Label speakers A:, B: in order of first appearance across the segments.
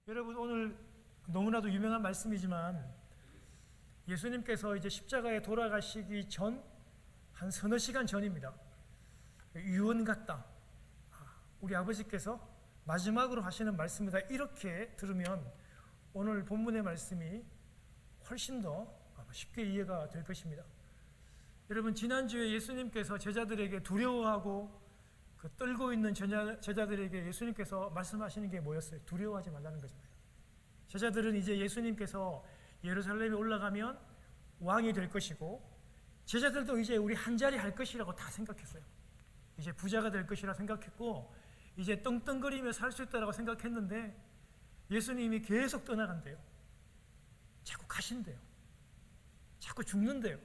A: 여러분, 오늘 너무나도 유명한 말씀이지만 예수님께서 이제 십자가에 돌아가시기 전 한 서너 시간 전입니다. 유언 같다. 우리 아버지께서 마지막으로 하시는 말씀이다. 이렇게 들으면 오늘 본문의 말씀이 훨씬 더 쉽게 이해가 될 것입니다. 여러분, 지난주에 예수님께서 제자들에게 두려워하고 떨고 있는 제자들에게 예수님께서 말씀하시는 게 뭐였어요? 두려워하지 말라는 거잖아요. 제자들은 이제 예수님께서 예루살렘에 올라가면 왕이 될 것이고, 제자들도 이제 우리 한자리 할 것이라고 다 생각했어요. 이제 부자가 될 것이라 생각했고, 이제 떵떵거리며 살 수 있다라고 생각했는데 예수님이 계속 떠나간대요. 자꾸 가신대요. 자꾸 죽는대요.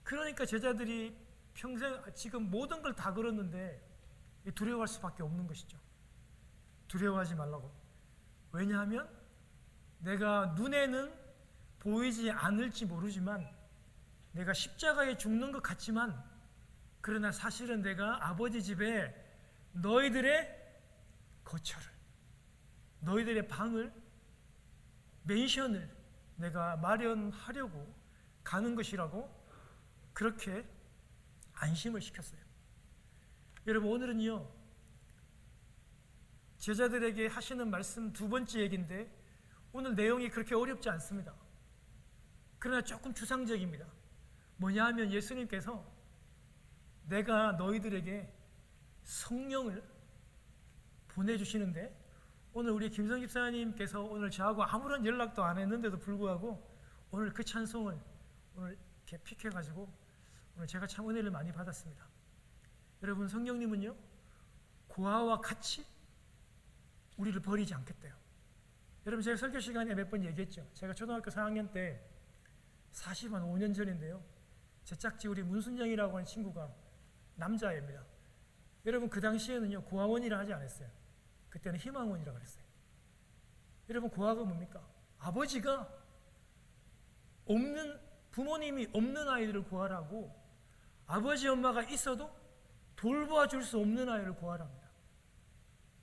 A: 그러니까 제자들이 평생 지금 모든 걸 다 걸었는데 두려워할 수밖에 없는 것이죠. 두려워하지 말라고. 왜냐하면 내가 눈에는 보이지 않을지 모르지만, 내가 십자가에 죽는 것 같지만, 그러나 사실은 내가 아버지 집에 너희들의 거처를, 너희들의 방을, 맨션을 내가 마련하려고 가는 것이라고 그렇게 안심을 시켰어요. 여러분, 오늘은요, 제자들에게 하시는 말씀 두 번째 얘기인데, 오늘 내용이 그렇게 어렵지 않습니다. 그러나 조금 추상적입니다. 뭐냐 하면 예수님께서 내가 너희들에게 성령을 보내주시는데, 오늘 우리 김성 집사님께서 오늘 저하고 아무런 연락도 안 했는데도 불구하고 오늘 그 찬송을 오늘 이렇게 픽해가지고 오늘 제가 참 은혜를 많이 받았습니다. 여러분, 성령님은요, 고아와 같이 우리를 버리지 않겠대요. 여러분, 제가 설교 시간에 몇 번 얘기했죠. 제가 초등학교 4학년 때 45년 전인데요, 제 짝지 우리 문순영이라고 하는 친구가 남자애입니다. 여러분, 그 당시에는요, 고아원이라 하지 않았어요. 그때는 희망원이라고 그랬어요. 여러분, 고아가 뭡니까? 아버지가 없는, 부모님이 없는 아이들을 고아라고, 아버지 엄마가 있어도 돌봐줄 수 없는 아이를 고아랍니다.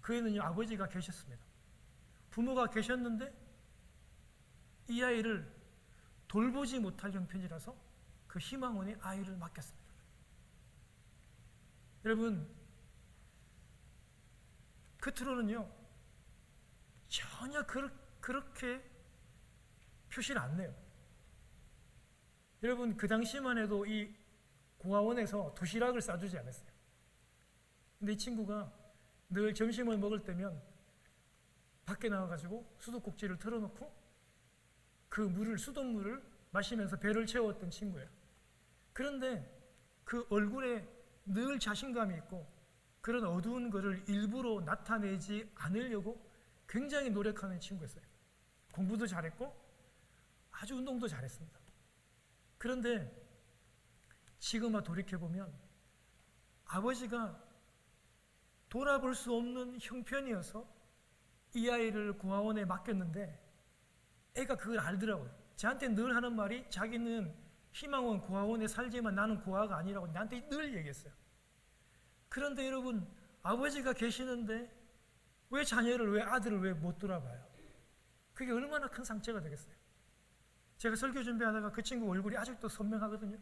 A: 그 애는요, 아버지가 계셨습니다. 부모가 계셨는데 이 아이를 돌보지 못할 형편이라서 그 희망원에 아이를 맡겼습니다. 여러분, 겉으로는요 전혀 그렇게 표시를 안 내요. 여러분, 그 당시만 해도 이 고아원에서 도시락을 싸주지 않았어요. 근데 이 친구가 늘 점심을 먹을 때면 밖에 나와가지고 수도꼭지를 틀어놓고 그 물을, 수돗물을 마시면서 배를 채웠던 친구예요. 그런데 그 얼굴에 늘 자신감이 있고 그런 어두운 것을 일부러 나타내지 않으려고 굉장히 노력하는 친구였어요. 공부도 잘했고 아주 운동도 잘했습니다. 그런데 지금 돌이켜보면 아버지가 돌아볼 수 없는 형편이어서 이 아이를 고아원에 맡겼는데 애가 그걸 알더라고요. 저한테 늘 하는 말이, 자기는 희망원 고아원에 살지만 나는 고아가 아니라고 나한테 늘 얘기했어요. 그런데 여러분, 아버지가 계시는데 왜 자녀를, 왜 아들을 왜 못 돌아봐요? 그게 얼마나 큰 상처가 되겠어요. 제가 설교 준비하다가 그 친구 얼굴이 아직도 선명하거든요.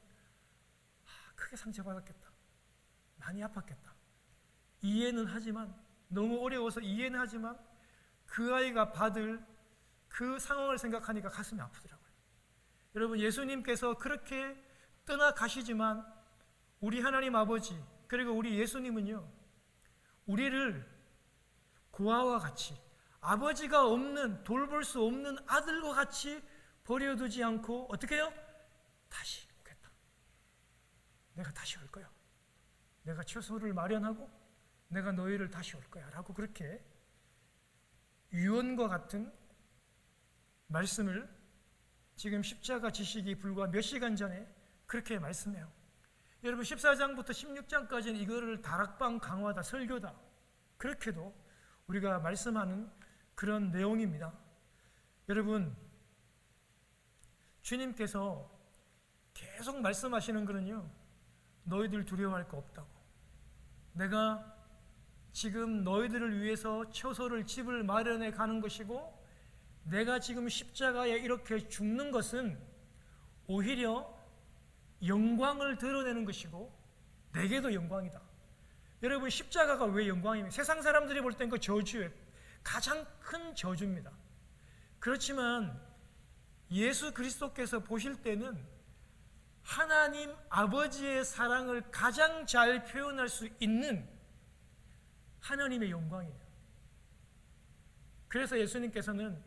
A: 크게 상처받았겠다. 많이 아팠겠다. 이해는 하지만, 너무 어려워서 이해는 하지만 그 아이가 받을 그 상황을 생각하니까 가슴이 아프더라고요. 여러분, 예수님께서 그렇게 떠나가시지만 우리 하나님 아버지, 그리고 우리 예수님은요, 우리를 고아와 같이, 아버지가 없는, 돌볼 수 없는 아들과 같이 버려두지 않고 어떻게 해요? 다시 오겠다. 내가 다시 올 거야. 내가 처소를 마련하고 내가 너희를 다시 올 거야 라고 그렇게 유언과 같은 말씀을 지금 십자가 지시기 불과 몇 시간 전에 그렇게 말씀해요. 여러분, 14장부터 16장까지는 이거를 다락방 강화다, 설교다, 그렇게도 우리가 말씀하는 그런 내용입니다. 여러분, 주님께서 계속 말씀하시는 거는요, 너희들 두려워할 거 없다고. 내가 지금 너희들을 위해서 처소를, 집을 마련해 가는 것이고 내가 지금 십자가에 이렇게 죽는 것은 오히려 영광을 드러내는 것이고 내게도 영광이다. 여러분, 십자가가 왜 영광입니까? 세상 사람들이 볼 땐 그 저주의 가장 큰 저주입니다. 그렇지만 예수 그리스도께서 보실 때는 하나님 아버지의 사랑을 가장 잘 표현할 수 있는 하나님의 영광이에요. 그래서 예수님께서는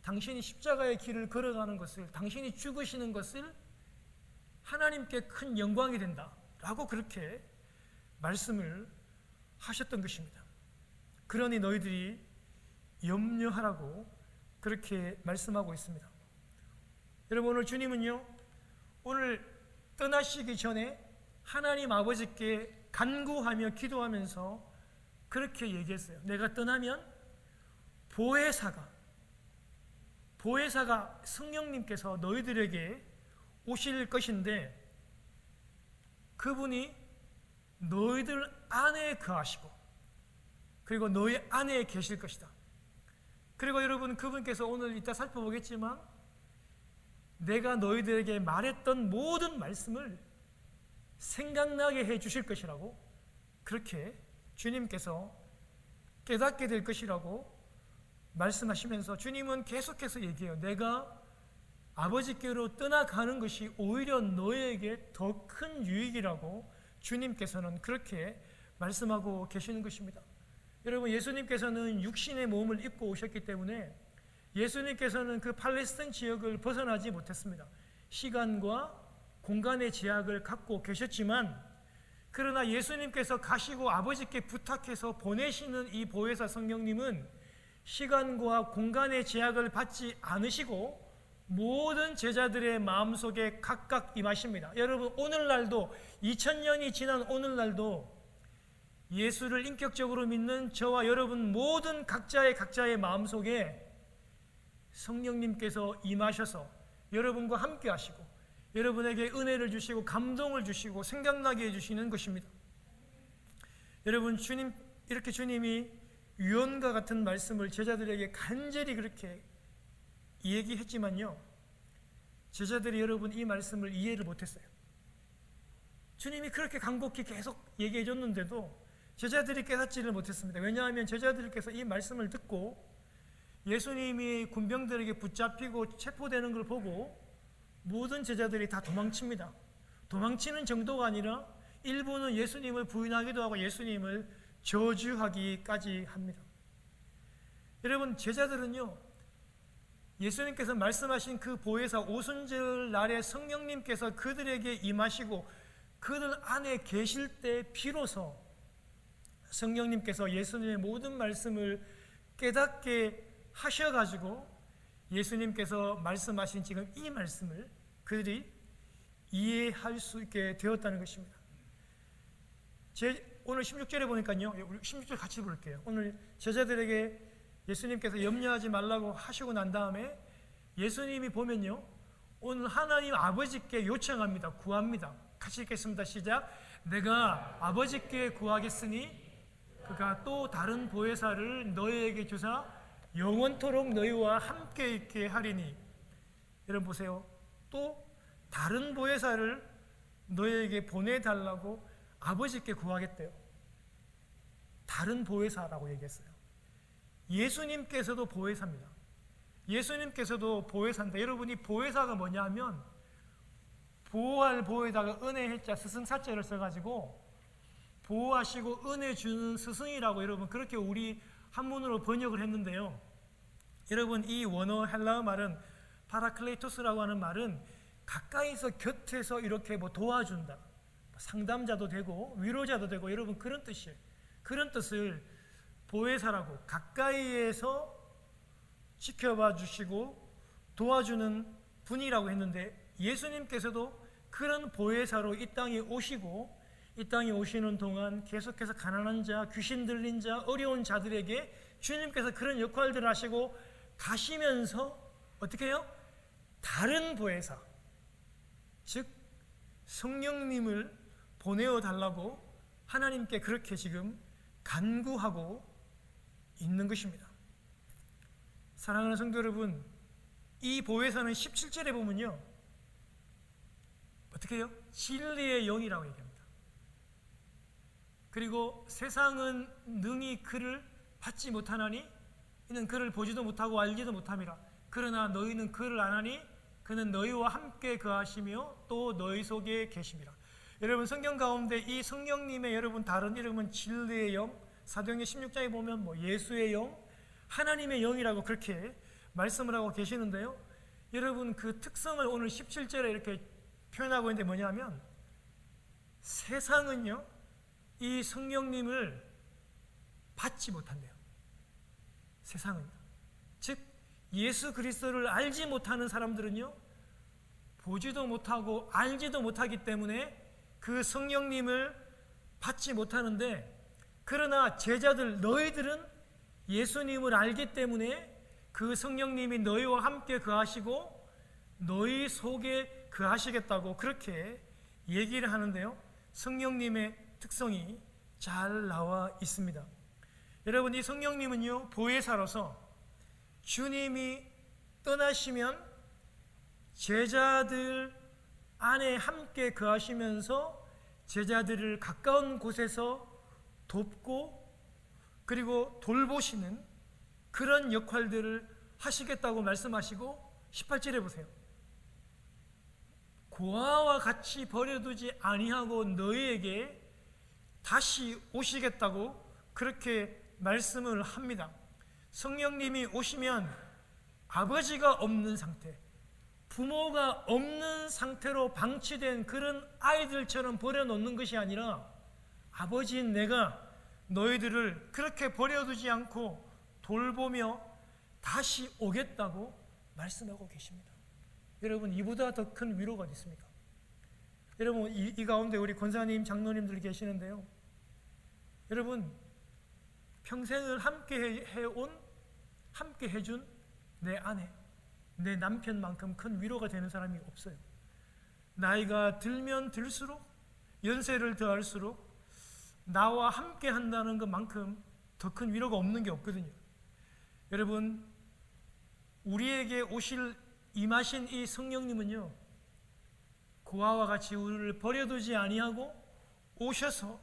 A: 당신이 십자가의 길을 걸어가는 것을, 당신이 죽으시는 것을 하나님께 큰 영광이 된다 라고 그렇게 말씀을 하셨던 것입니다. 그러니 너희들이 염려하라고 그렇게 말씀하고 있습니다. 여러분, 오늘 주님은요, 오늘 떠나시기 전에 하나님 아버지께 간구하며 기도하면서 그렇게 얘기했어요. 내가 떠나면 보혜사가 성령님께서 너희들에게 오실 것인데 그분이 너희들 안에 거하시고 그리고 너희 안에 계실 것이다. 그리고 여러분, 그분께서 오늘 이따 살펴보겠지만 내가 너희들에게 말했던 모든 말씀을 생각나게 해 주실 것이라고 그렇게 주님께서 깨닫게 될 것이라고 말씀하시면서 주님은 계속해서 얘기해요. 내가 아버지께로 떠나가는 것이 오히려 너에게 더 큰 유익이라고 주님께서는 그렇게 말씀하고 계시는 것입니다. 여러분, 예수님께서는 육신의 몸을 입고 오셨기 때문에 예수님께서는 그 팔레스타인 지역을 벗어나지 못했습니다. 시간과 공간의 제약을 갖고 계셨지만 그러나 예수님께서 가시고 아버지께 부탁해서 보내시는 이 보혜사 성령님은 시간과 공간의 제약을 받지 않으시고 모든 제자들의 마음속에 각각 임하십니다. 여러분, 오늘날도 2000년이 지난 오늘날도 예수를 인격적으로 믿는 저와 여러분 모든 각자의 마음속에 성령님께서 임하셔서 여러분과 함께 하시고 여러분에게 은혜를 주시고 감동을 주시고 생각나게 해주시는 것입니다. 여러분, 이렇게 주님이 유언과 같은 말씀을 제자들에게 간절히 그렇게 얘기했지만요, 제자들이 여러분 이 말씀을 이해를 못했어요. 주님이 그렇게 간곡히 계속 얘기해 줬는데도 제자들이 깨닫지를 못했습니다. 왜냐하면 제자들께서 이 말씀을 듣고 예수님이 군병들에게 붙잡히고 체포되는 걸 보고 모든 제자들이 다 도망칩니다. 도망치는 정도가 아니라 일부는 예수님을 부인하기도 하고 예수님을 저주하기까지 합니다. 여러분, 제자들은요, 예수님께서 말씀하신 그 보혜사 오순절 날에 성령님께서 그들에게 임하시고 그들 안에 계실 때 비로소 성령님께서 예수님의 모든 말씀을 깨닫게 하셔가지고 예수님께서 말씀하신 지금 이 말씀을 그들이 이해할 수 있게 되었다는 것입니다. 오늘 16절에 보니까요, 우리 16절 같이 볼게요. 오늘 제자들에게 예수님께서 염려하지 말라고 하시고 난 다음에 예수님이 보면요, 오늘 하나님 아버지께 요청합니다. 구합니다. 같이 읽겠습니다. 시작. 내가 아버지께 구하겠으니 그가 또 다른 보혜사를 너희에게 주사 영원토록 너희와 함께 있게 하리니. 여러분 보세요. 또 다른 보혜사를 너희에게 보내달라고 아버지께 구하겠대요. 다른 보혜사라고 얘기했어요. 예수님께서도 보혜사입니다. 예수님께서도 보혜사인데 여러분이 보혜사가 뭐냐 하면 보호할 보호에다가 은혜 해자 스승사자를 써가지고 보호하시고 은혜 주는 스승이라고 여러분 그렇게 우리 한문으로 번역을 했는데요. 여러분 이 원어 헬라어 말은 파라클레이토스라고 하는 말은 가까이서 곁에서 이렇게 뭐 도와준다, 상담자도 되고 위로자도 되고 여러분 그런 뜻이에요. 그런 뜻을 보혜사라고 가까이에서 지켜봐 주시고 도와주는 분이라고 했는데 예수님께서도 그런 보혜사로 이 땅에 오시고 이 땅에 오시는 동안 계속해서 가난한 자, 귀신 들린 자, 어려운 자들에게 주님께서 그런 역할들을 하시고 가시면서 어떻게 해요? 다른 보혜사, 즉 성령님을 보내어 달라고 하나님께 그렇게 지금 간구하고 있는 것입니다. 사랑하는 성도 여러분, 이 보혜사는 17절에 보면요, 어떻게 해요? 진리의 영이라고 얘기합니다. 그리고 세상은 능히 그를 받지 못하나니 이는 그를 보지도 못하고 알지도 못함이라. 그러나 너희는 그를 아나니 그는 너희와 함께 거하시며 또 너희 속에 계심이라. 여러분, 성경 가운데 이 성령님의 여러분 다른 이름은 진리의 영, 사도행전 16장에 보면 뭐 예수의 영, 하나님의 영이라고 그렇게 말씀을 하고 계시는데요, 여러분 그 특성을 오늘 17절에 이렇게 표현하고 있는데 뭐냐면, 세상은요 이 성령님을 받지 못한대요. 세상은요, 즉 예수 그리스도를 알지 못하는 사람들은요 보지도 못하고 알지도 못하기 때문에 그 성령님을 받지 못하는데, 그러나 제자들 너희들은 예수님을 알기 때문에 그 성령님이 너희와 함께 거하시고 너희 속에 거하시겠다고 그렇게 얘기를 하는데요, 성령님의 특성이 잘 나와 있습니다. 여러분, 이 성령님은요 보혜사로서 주님이 떠나시면 제자들 안에 함께 거하시면서 제자들을 가까운 곳에서 돕고 그리고 돌보시는 그런 역할들을 하시겠다고 말씀하시고 18절에 보세요. 고아와 같이 버려두지 아니하고 너희에게 다시 오시겠다고 그렇게 말씀을 합니다. 성령님이 오시면 아버지가 없는 상태, 부모가 없는 상태로 방치된 그런 아이들처럼 버려놓는 것이 아니라, 아버지인 내가 너희들을 그렇게 버려두지 않고 돌보며 다시 오겠다고 말씀하고 계십니다. 여러분, 이보다 더 큰 위로가 어디 있습니까? 여러분, 이 가운데 우리 권사님, 장로님들 계시는데요, 여러분 평생을 함께 해온, 함께 해준 내 아내, 내 남편만큼 큰 위로가 되는 사람이 없어요. 나이가 들면 들수록, 연세를 더할수록 나와 함께 한다는 것만큼 더 큰 위로가 없는 게 없거든요. 여러분, 우리에게 임하신 이 성령님은요 고아와 같이 우리를 버려두지 아니하고 오셔서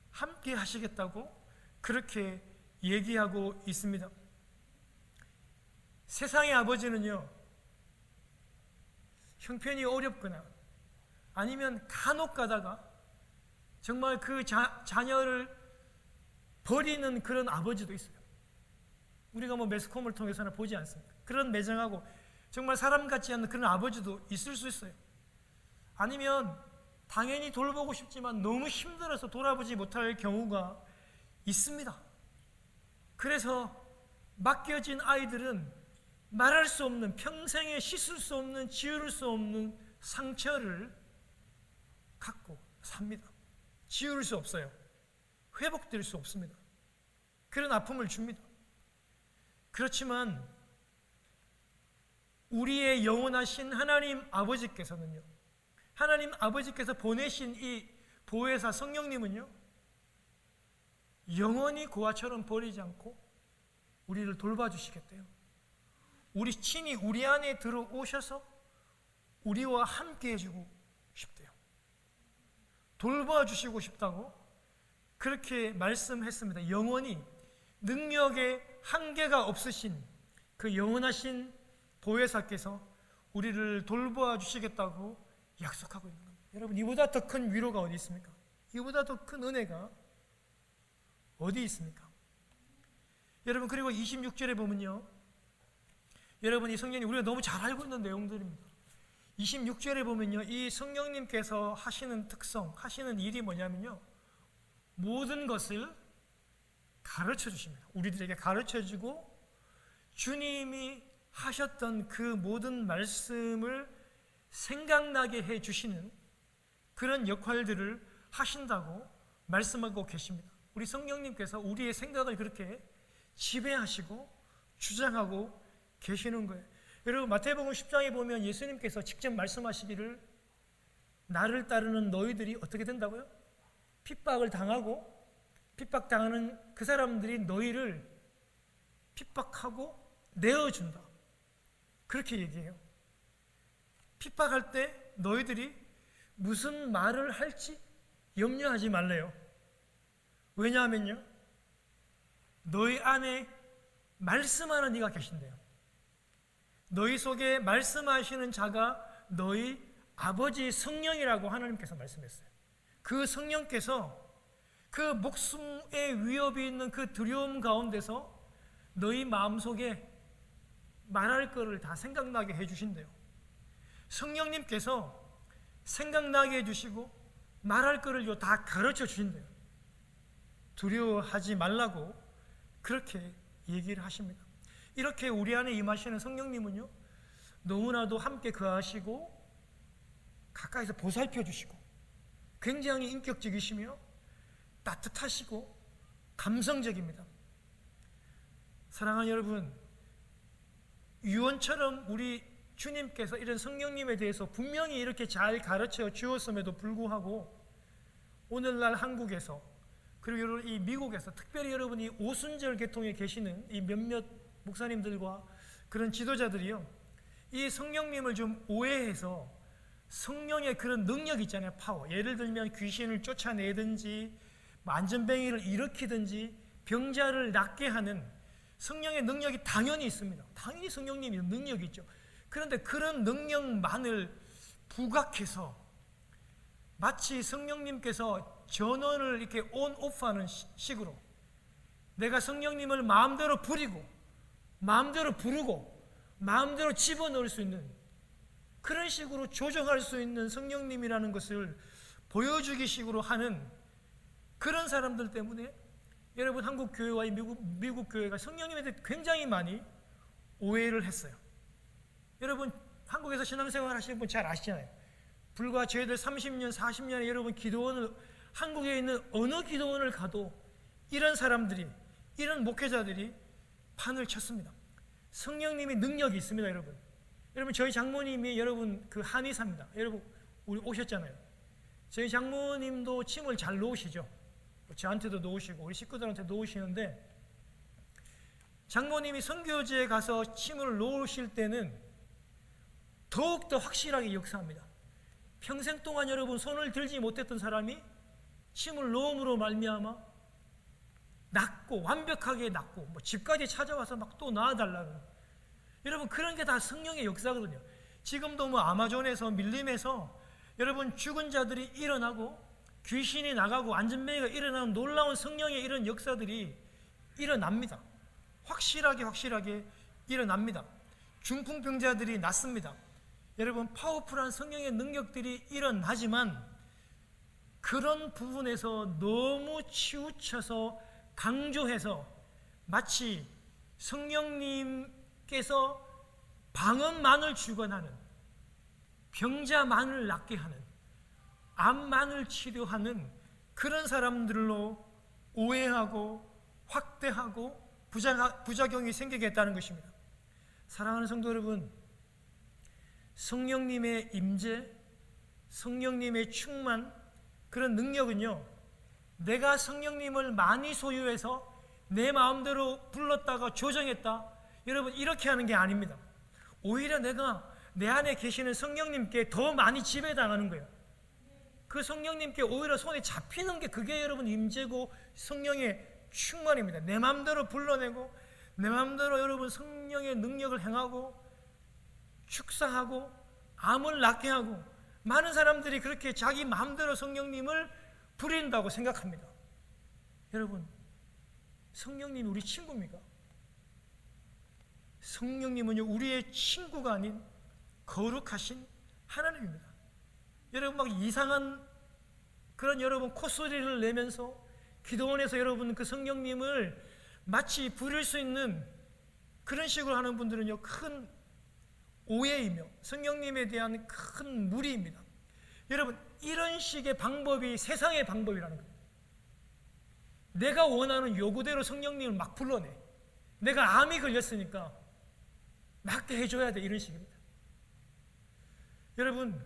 A: 함께 하시겠다고 그렇게 얘기하고 있습니다. 세상의 아버지는요 형편이 어렵거나 아니면 간혹 가다가 정말 그 자녀를 버리는 그런 아버지도 있어요. 우리가 뭐 매스컴을 통해서나 보지 않습니까? 그런 매정하고 정말 사람 같지 않은 그런 아버지도 있을 수 있어요. 아니면 당연히 돌보고 싶지만 너무 힘들어서 돌아보지 못할 경우가 있습니다. 그래서 맡겨진 아이들은 말할 수 없는, 평생에 씻을 수 없는, 지울 수 없는 상처를 갖고 삽니다. 지울 수 없어요. 회복될 수 없습니다. 그런 아픔을 줍니다. 그렇지만 우리의 영원하신 하나님 아버지께서는요, 하나님 아버지께서 보내신 이 보혜사 성령님은요 영원히 고아처럼 버리지 않고 우리를 돌봐주시겠대요. 우리 친히 우리 안에 들어오셔서 우리와 함께 해주고 싶대요. 돌봐주시고 싶다고 그렇게 말씀했습니다. 영원히 능력의 한계가 없으신 그 영원하신 보혜사께서 우리를 돌보아 주시겠다고 약속하고 있는 겁니다. 여러분, 이보다 더 큰 위로가 어디 있습니까? 이보다 더 큰 은혜가 어디 있습니까? 여러분, 그리고 26절에 보면요, 여러분 이 성령님 우리가 너무 잘 알고 있는 내용들입니다. 26절에 보면요, 이 성령님께서 하시는 특성, 하시는 일이 뭐냐면요, 모든 것을 가르쳐 주십니다. 우리들에게 가르쳐 주고 주님이 하셨던 그 모든 말씀을 생각나게 해 주시는 그런 역할들을 하신다고 말씀하고 계십니다. 우리 성령님께서 우리의 생각을 그렇게 지배하시고 주장하고 계시는 거예요. 여러분, 마태복음 10장에 보면 예수님께서 직접 말씀하시기를, 나를 따르는 너희들이 어떻게 된다고요? 핍박을 당하고, 핍박당하는 그 사람들이 너희를 핍박하고 내어준다. 그렇게 얘기해요. 핍박할 때 너희들이 무슨 말을 할지 염려하지 말래요. 왜냐하면요, 너희 안에 말씀하는 이가 계신대요. 너희 속에 말씀하시는 자가 너희 아버지 성령이라고 하나님께서 말씀했어요. 그 성령께서 그 목숨의 위협이 있는 그 두려움 가운데서 너희 마음속에 말할 거를 다 생각나게 해주신대요. 성령님께서 생각나게 해주시고 말할 거를 다 가르쳐 주신대요. 두려워하지 말라고 그렇게 얘기를 하십니다. 이렇게 우리 안에 임하시는 성령님은요, 너무나도 함께 거하시고 가까이서 보살펴 주시고 굉장히 인격적이시며 따뜻하시고 감성적입니다. 사랑하는 여러분, 유언처럼 우리 주님께서 이런 성령님에 대해서 분명히 이렇게 잘 가르쳐 주었음에도 불구하고 오늘날 한국에서, 그리고 이 미국에서, 특별히 여러분이 오순절 계통에 계시는 이 몇몇 목사님들과 그런 지도자들이요, 이 성령님을 좀 오해해서 성령의 그런 능력 있잖아요. 파워. 예를 들면 귀신을 쫓아내든지 안전뱅이를 일으키든지 병자를 낫게 하는 성령의 능력이 당연히 있습니다. 당연히 성령님이 능력이 있죠. 그런데 그런 능력만을 부각해서 마치 성령님께서 전원을 이렇게 온오프하는 식으로 내가 성령님을 마음대로 부리고 마음대로 부르고 마음대로 집어넣을 수 있는 그런 식으로 조정할 수 있는 성령님이라는 것을 보여주기 식으로 하는 그런 사람들 때문에 여러분 한국 교회와 미국 교회가 성령님에 대해 굉장히 많이 오해를 했어요. 여러분 한국에서 신앙생활 하시는 분 잘 아시잖아요. 불과 저희들 30년, 40년에 여러분 기도원을, 한국에 있는 어느 기도원을 가도 이런 사람들이, 이런 목회자들이 판을 쳤습니다. 성령님이 능력이 있습니다, 여러분. 여러분 저희 장모님이 여러분 그 한의사입니다. 여러분 우리 오셨잖아요. 저희 장모님도 침을 잘 놓으시죠. 저한테도 놓으시고 우리 식구들한테 놓으시는데, 장모님이 선교지에 가서 침을 놓으실 때는 더욱더 확실하게 역사합니다. 평생 동안 여러분 손을 들지 못했던 사람이 침을 놓음으로 말미암아 낫고, 완벽하게 낫고, 뭐 집까지 찾아와서 막 또 나아달라는, 여러분 그런 게 다 성령의 역사거든요. 지금도 뭐 아마존에서 밀림에서 여러분 죽은 자들이 일어나고 귀신이 나가고 안전뱅이가 일어나는 놀라운 성령의 이런 역사들이 일어납니다. 확실하게 일어납니다. 중풍병자들이 낫습니다. 여러분 파워풀한 성령의 능력들이 일어나지만 그런 부분에서 너무 치우쳐서 강조해서 마치 성령님께서 방언만을 주관하는, 병자만을 낫게 하는, 암만을 치료하는 그런 사람들로 오해하고 확대하고 부작용이 생기게 했다는 것입니다. 사랑하는 성도 여러분, 성령님의 임재, 성령님의 충만, 그런 능력은요, 내가 성령님을 많이 소유해서 내 마음대로 불렀다가 조정했다, 여러분 이렇게 하는 게 아닙니다. 오히려 내가 내 안에 계시는 성령님께 더 많이 지배당하는 거예요. 그 성령님께 오히려 손에 잡히는 게 그게 여러분 임재고 성령의 충만입니다. 내 마음대로 불러내고 내 마음대로 여러분 성령의 능력을 행하고 축사하고 암을 낫게 하고, 많은 사람들이 그렇게 자기 마음대로 성령님을 부린다고 생각합니다. 여러분 성령님이 우리 친구입니까? 성령님은요 우리의 친구가 아닌 거룩하신 하나님입니다. 여러분 막 이상한 그런 여러분 콧소리를 내면서 기도원에서 여러분 그 성령님을 마치 부릴 수 있는 그런 식으로 하는 분들은요 큰 오해이며 성령님에 대한 큰 무리입니다. 여러분 이런 식의 방법이 세상의 방법이라는 거예요. 내가 원하는 요구대로 성령님을 막 불러내. 내가 암이 걸렸으니까 낫게 해줘야 돼, 이런 식입니다. 여러분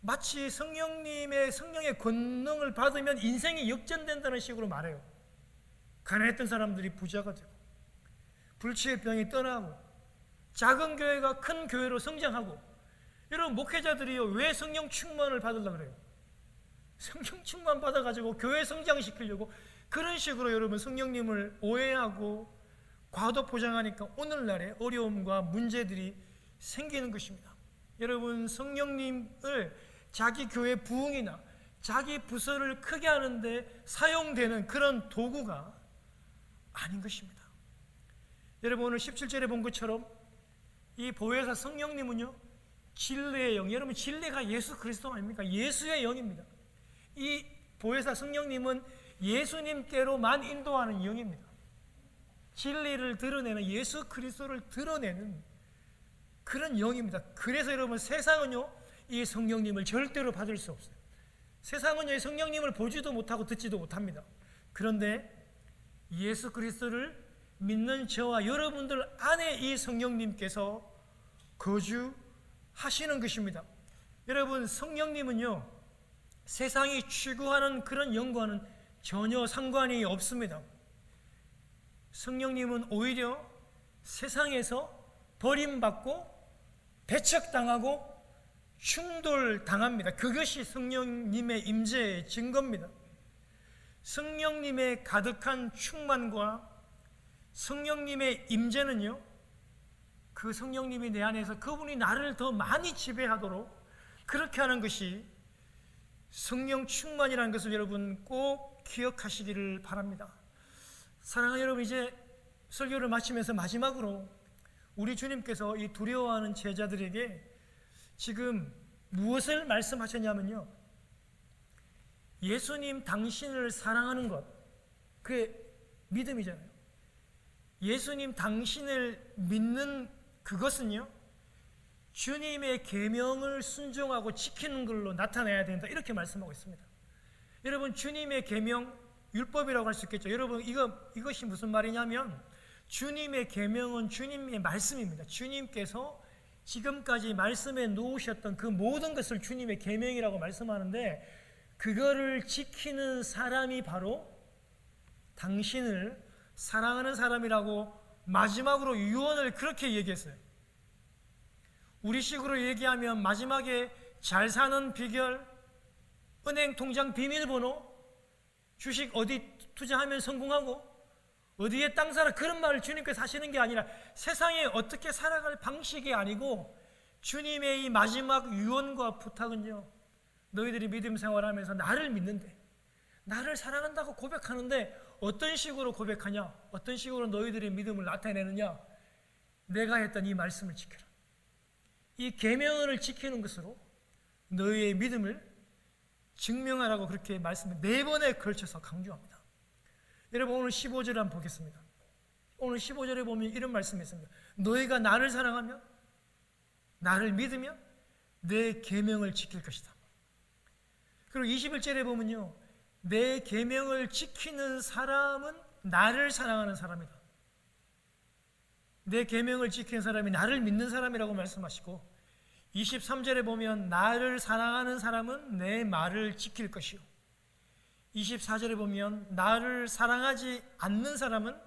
A: 마치 성령님의 성령의 권능을 받으면 인생이 역전된다는 식으로 말해요. 가난했던 사람들이 부자가 되고 불치의 병이 떠나고 작은 교회가 큰 교회로 성장하고, 여러분 목회자들이요 왜 성령 충만을 받으려고 그래요? 성령 충만 받아가지고 교회 성장시키려고 그런 식으로 여러분 성령님을 오해하고 과도 포장하니까 오늘날의 어려움과 문제들이 생기는 것입니다. 여러분 성령님을 자기 교회 부흥이나 자기 부서를 크게 하는데 사용되는 그런 도구가 아닌 것입니다. 여러분 오늘 17절에 본 것처럼 이 보혜사 성령님은요 진리의 영, 여러분 진리가 예수 그리스도 아닙니까? 예수의 영입니다. 이 보혜사 성령님은 예수님께로만 인도하는 영입니다. 진리를 드러내는, 예수 그리스도를 드러내는 그런 영입니다. 그래서 여러분 세상은요 이 성령님을 절대로 받을 수 없어요. 세상은요 이 성령님을 보지도 못하고 듣지도 못합니다. 그런데 예수 그리스도를 믿는 저와 여러분들 안에 이 성령님께서 거주하시는 것입니다. 여러분 성령님은요 세상이 추구하는 그런 영과는 전혀 상관이 없습니다. 성령님은 오히려 세상에서 버림받고 배척당하고 충돌당합니다. 그것이 성령님의 임재의 증거입니다. 성령님의 가득한 충만과 성령님의 임재는요 그 성령님이 내 안에서 그분이 나를 더 많이 지배하도록 그렇게 하는 것이 성령 충만이라는 것을 여러분 꼭 기억하시기를 바랍니다. 사랑하는 여러분, 이제 설교를 마치면서 마지막으로 우리 주님께서 이 두려워하는 제자들에게 지금 무엇을 말씀하셨냐면요, 예수님 당신을 사랑하는 것, 그게 믿음이잖아요. 예수님 당신을 믿는 그것은요 주님의 계명을 순종하고 지키는 걸로 나타내야 된다, 이렇게 말씀하고 있습니다. 여러분 주님의 계명, 율법이라고 할 수 있겠죠. 여러분 이것이 무슨 말이냐면 주님의 계명은 주님의 말씀입니다. 주님께서 지금까지 말씀해 놓으셨던 그 모든 것을 주님의 계명이라고 말씀하는데, 그거를 지키는 사람이 바로 당신을 사랑하는 사람이라고 마지막으로 유언을 그렇게 얘기했어요. 우리식으로 얘기하면 마지막에 잘 사는 비결, 은행 통장 비밀번호, 주식 어디 투자하면 성공하고 어디에 땅 사라, 그런 말을 주님께서 하시는 게 아니라 세상에 어떻게 살아갈 방식이 아니고 주님의 이 마지막 유언과 부탁은요, 너희들이 믿음 생활하면서 나를 믿는데, 나를 사랑한다고 고백하는데 어떤 식으로 고백하냐, 어떤 식으로 너희들의 믿음을 나타내느냐, 내가 했던 이 말씀을 지켜라, 이 계명을 지키는 것으로 너희의 믿음을 증명하라고 그렇게 말씀을 4번에 걸쳐서 강조합니다. 여러분 오늘 15절 한번 보겠습니다. 오늘 15절에 보면 이런 말씀이 있습니다. 너희가 나를 사랑하면, 나를 믿으면 내 계명을 지킬 것이다. 그리고 21절에 보면요, 내 계명을 지키는 사람은 나를 사랑하는 사람이다. 내 계명을 지키는 사람이 나를 믿는 사람이라고 말씀하시고, 23절에 보면 나를 사랑하는 사람은 내 말을 지킬 것이요, 24절에 보면 나를 사랑하지 않는 사람은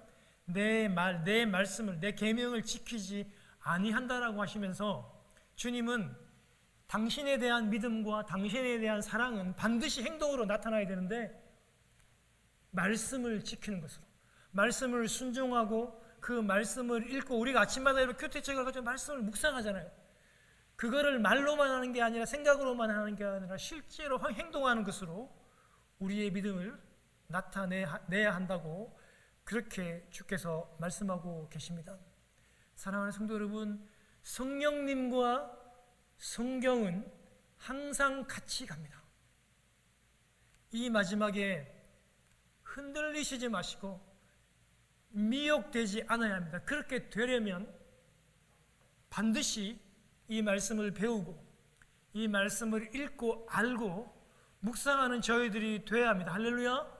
A: 내 말, 내 말씀을, 내 계명을 지키지 아니한다라고 하시면서 주님은 당신에 대한 믿음과 당신에 대한 사랑은 반드시 행동으로 나타나야 되는데, 말씀을 지키는 것으로, 말씀을 순종하고 그 말씀을 읽고, 우리가 아침마다 이렇게 큐티책을 가지고 말씀을 묵상하잖아요. 그거를 말로만 하는 게 아니라 생각으로만 하는 게 아니라 실제로 행동하는 것으로 우리의 믿음을 나타내야 한다고 그렇게 주께서 말씀하고 계십니다. 사랑하는 성도 여러분, 성령님과 성경은 항상 같이 갑니다. 이 마지막에 흔들리시지 마시고 미혹되지 않아야 합니다. 그렇게 되려면 반드시 이 말씀을 배우고 이 말씀을 읽고 알고 묵상하는 저희들이 되어야 합니다. 할렐루야.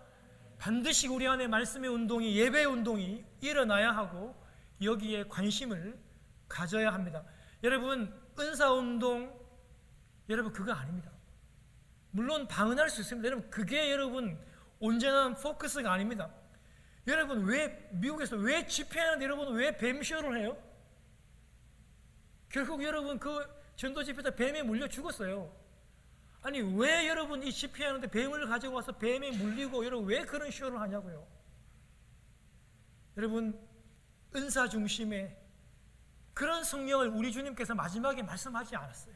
A: 반드시 우리 안에 말씀의 운동이, 예배의 운동이 일어나야 하고 여기에 관심을 가져야 합니다. 여러분 은사운동, 여러분 그거 아닙니다. 물론 방언할 수 있습니다. 여러분 그게 여러분 온전한 포커스가 아닙니다. 여러분 왜 미국에서 왜 집회하는데 여러분 왜 뱀쇼를 해요? 결국 여러분 그 전도 집회 때 뱀에 물려 죽었어요. 아니 왜 여러분 이 집회하는데 뱀을 가지고 와서 뱀에 물리고 여러분 왜 그런 쇼를 하냐고요. 여러분 은사 중심의 그런 성령을 우리 주님께서 마지막에 말씀하지 않았어요.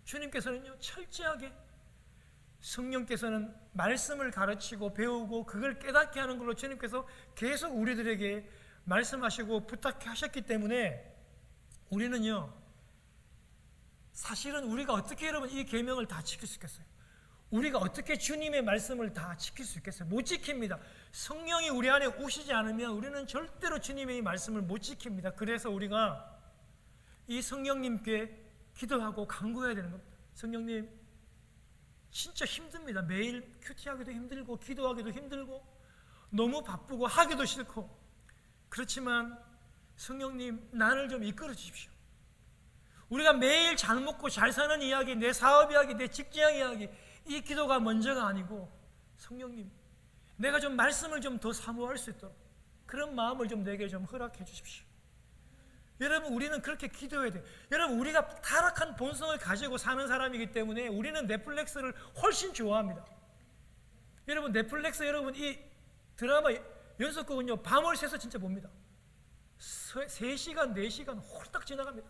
A: 주님께서는요 철저하게 성령께서는 말씀을 가르치고 배우고 그걸 깨닫게 하는 걸로 주님께서 계속 우리들에게 말씀하시고 부탁하셨기 때문에 우리는요 사실은 우리가 어떻게 여러분 이 계명을 다 지킬 수 있겠어요? 우리가 어떻게 주님의 말씀을 다 지킬 수 있겠어요? 못 지킵니다. 성령이 우리 안에 오시지 않으면 우리는 절대로 주님의 이 말씀을 못 지킵니다. 그래서 우리가 이 성령님께 기도하고 간구해야 되는 겁니다. 성령님 진짜 힘듭니다. 매일 큐티하기도 힘들고 기도하기도 힘들고 너무 바쁘고 하기도 싫고 그렇지만 성령님 나를 좀 이끌어 주십시오. 우리가 매일 잘 먹고 잘 사는 이야기, 내 사업 이야기, 내 직장 이야기 이 기도가 먼저가 아니고 성령님 내가 좀 말씀을 좀 더 사모할 수 있도록 그런 마음을 좀 내게 좀 허락해 주십시오. 여러분 우리는 그렇게 기도해야 돼요. 여러분 우리가 타락한 본성을 가지고 사는 사람이기 때문에 우리는 넷플릭스를 훨씬 좋아합니다. 여러분 넷플릭스 여러분 이 드라마 연속극은요 밤을 새서 진짜 봅니다. 3시간 4시간 홀딱 지나갑니다.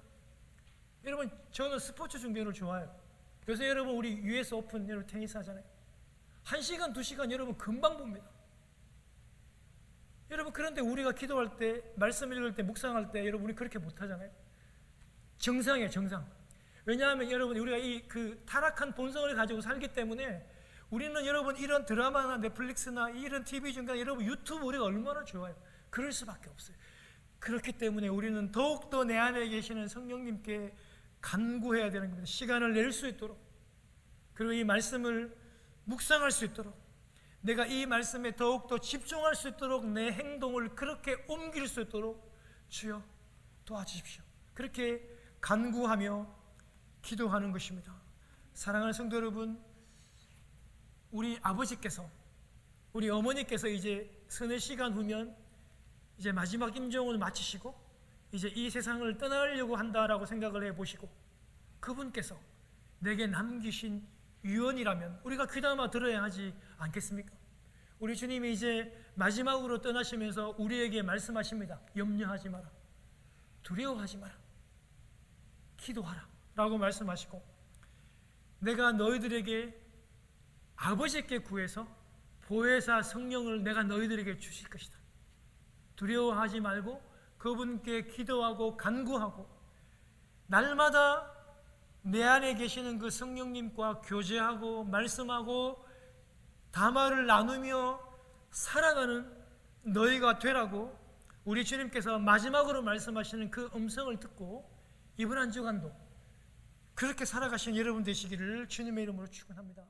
A: 여러분 저는 스포츠 중계를 좋아해요. 요새 여러분 우리 US 오픈 여러분 테니스 하잖아요. 1시간 2시간 여러분 금방 봅니다. 여러분 그런데 우리가 기도할 때 말씀 읽을 때 묵상할 때 여러분 우리 그렇게 못하잖아요. 정상이에요 정상. 왜냐하면 여러분 우리가 이 그 타락한 본성을 가지고 살기 때문에 우리는 여러분 이런 드라마나 넷플릭스나 이런 TV 중간 여러분 유튜브 우리가 얼마나 좋아요. 그럴 수밖에 없어요. 그렇기 때문에 우리는 더욱더 내 안에 계시는 성령님께 간구해야 되는 겁니다. 시간을 낼 수 있도록 그리고 이 말씀을 묵상할 수 있도록 내가 이 말씀에 더욱더 집중할 수 있도록 내 행동을 그렇게 옮길 수 있도록 주여 도와주십시오. 그렇게 간구하며 기도하는 것입니다. 사랑하는 성도 여러분 우리 아버지께서 우리 어머니께서 이제 서너 시간 후면 이제 마지막 임종을 마치시고 이제 이 세상을 떠나려고 한다라고 생각을 해보시고 그분께서 내게 남기신 유언이라면 우리가 귀담아 들어야 하지 않겠습니까? 우리 주님이 이제 마지막으로 떠나시면서 우리에게 말씀하십니다. 염려하지 마라. 두려워하지 마라. 기도하라 라고 말씀하시고 내가 너희들에게 아버지께 구해서 보혜사 성령을 내가 너희들에게 주실 것이다. 두려워하지 말고 그분께 기도하고 간구하고 날마다 내 안에 계시는 그 성령님과 교제하고 말씀하고 담화를 나누며 살아가는 너희가 되라고 우리 주님께서 마지막으로 말씀하시는 그 음성을 듣고 이번 한 주간도 그렇게 살아가신 여러분 되시기를 주님의 이름으로 축원합니다.